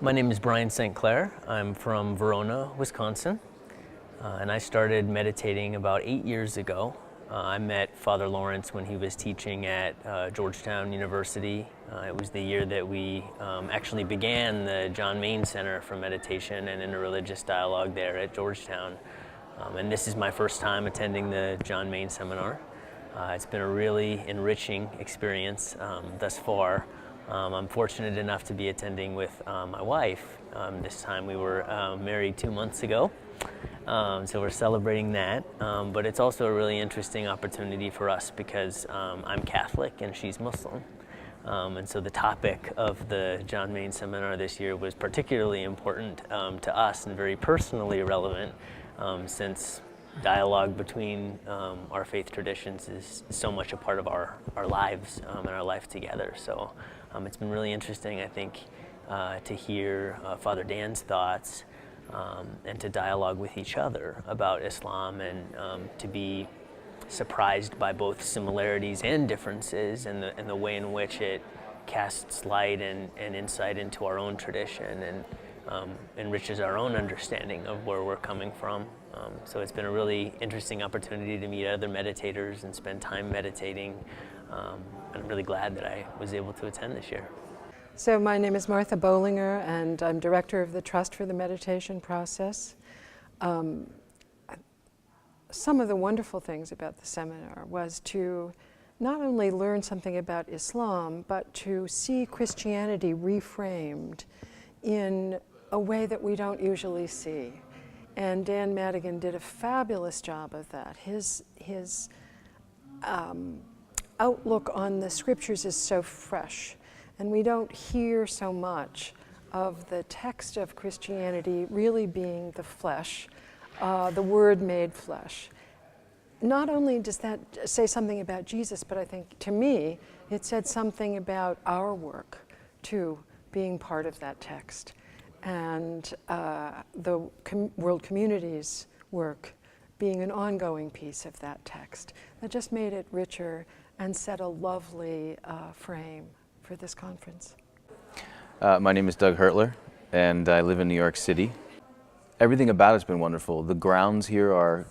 My name is Brian St. Clair. I'm from Verona, Wisconsin, and I started meditating about 8 years ago. I met Father Laurence when he was teaching at Georgetown University. It was the year that we actually began the John Main Center for Meditation and Interreligious Dialogue there at Georgetown. And this is my first time attending the John Main seminar. It's been a really enriching experience thus far. I'm fortunate enough to be attending with my wife. This time we were married 2 months ago, so we're celebrating that. But it's also a really interesting opportunity for us because I'm Catholic and she's Muslim. And so the topic of the John Main seminar this year was particularly important to us and very personally relevant since dialogue between our faith traditions is so much a part of our lives and our life together. So it's been really interesting, I think, to hear Father Dan's thoughts and to dialogue with each other about Islam and to be surprised by both similarities and differences and the way in which it casts light and insight into our own tradition and enriches our own understanding of where we're coming from. So it's been a really interesting opportunity to meet other meditators and spend time meditating. I'm really glad that I was able to attend this year. So my name is Martha Bolinger, and I'm director of the Trust for the Meditation Process. Some of the wonderful things about the seminar was to not only learn something about Islam, but to see Christianity reframed in a way that we don't usually see. And Dan Madigan did a fabulous job of that. His outlook on the scriptures is so fresh, and we don't hear so much of the text of Christianity really being the flesh, the Word made flesh. Not only does that say something about Jesus, but I think, to me, it said something about our work, too, being part of that text. And the world community's work being an ongoing piece of that text. That just made it richer and set a lovely frame for this conference. My name is Doug Hertler, and I live in New York City. Everything about it's been wonderful. The grounds here are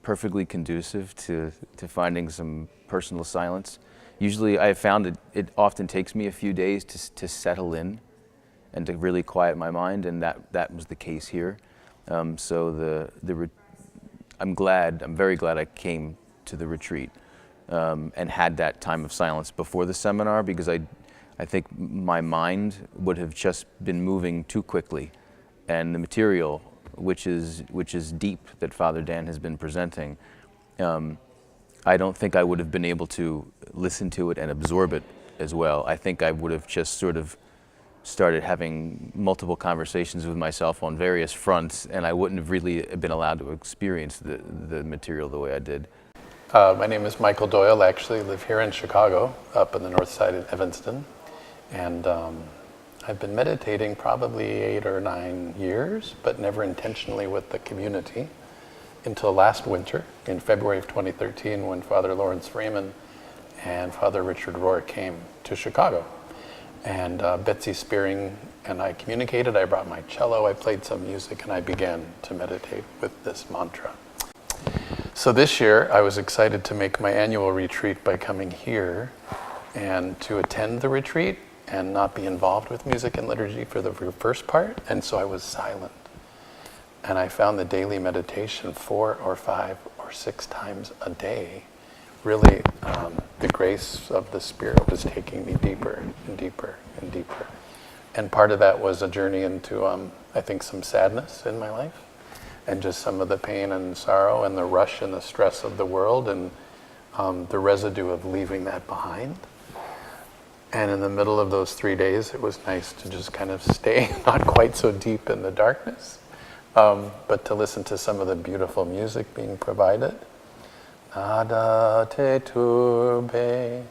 perfectly conducive to finding some personal silence. Usually I have found it often takes me a few days to settle in and to really quiet my mind, and that was the case here. So I'm very glad I came to the retreat and had that time of silence before the seminar, because I think my mind would have just been moving too quickly, and the material, which is deep, that Father Dan has been presenting, I don't think I would have been able to listen to it and absorb it as well. I think I would have just sort of started having multiple conversations with myself on various fronts, and I wouldn't have really been allowed to experience the material the way I did. My name is Michael Doyle. I actually live here in Chicago, up in the north side of Evanston, and I've been meditating probably 8 or 9 years, but never intentionally with the community until last winter, in February of 2013, when Father Laurence Freeman and Father Richard Rohr came to Chicago. And Betsy Spearing and I communicated. I brought my cello, I played some music, and I began to meditate with this mantra. So this year, I was excited to make my annual retreat by coming here and to attend the retreat and not be involved with music and liturgy for the first part, and so I was silent. And I found the daily meditation 4 or 5 or 6 times a day. Really, the grace of the Spirit was taking me deeper and deeper and deeper. And part of that was a journey into, I think, some sadness in my life, and just some of the pain and sorrow and the rush and the stress of the world, and the residue of leaving that behind. And in the middle of those 3 days, it was nice to just kind of stay not quite so deep in the darkness, but to listen to some of the beautiful music being provided. Nada te turbe,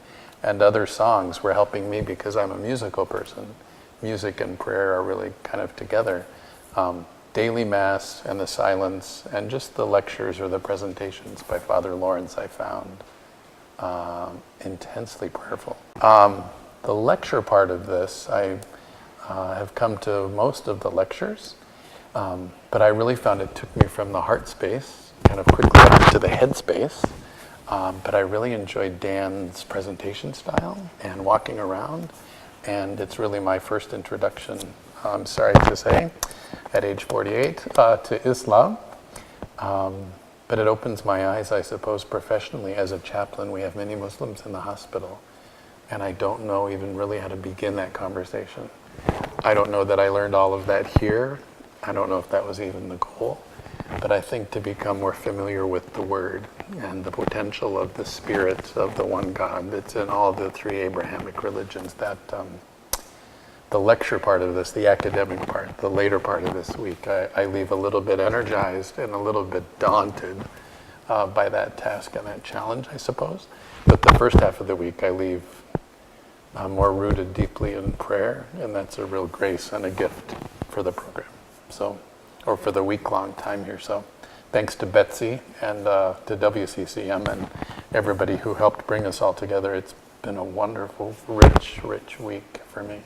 and other songs were helping me because I'm a musical person. Music and prayer are really kind of together. Daily Mass and the silence and just the lectures or the presentations by Father Laurence I found intensely prayerful. The lecture part of this, I have come to most of the lectures, but I really found it took me from the heart space kind of quickly up to the head space. But I really enjoyed Dan's presentation style and walking around, and it's really my first introduction, I'm sorry to say, at age 48, to Islam. But it opens my eyes, I suppose, professionally. As a chaplain, we have many Muslims in the hospital, and I don't know even really how to begin that conversation. I don't know that I learned all of that here. I don't know if that was even the goal. But I think to become more familiar with the Word and the potential of the Spirit of the one God that's in all the three Abrahamic religions, that the lecture part of this, the academic part, the later part of this week, I leave a little bit energized and a little bit daunted by that task and that challenge, I suppose. But the first half of the week, I leave more rooted deeply in prayer, and that's a real grace and a gift for the program. So, or for the week-long time here. So thanks to Betsy and to WCCM and everybody who helped bring us all together. It's been a wonderful, rich week for me.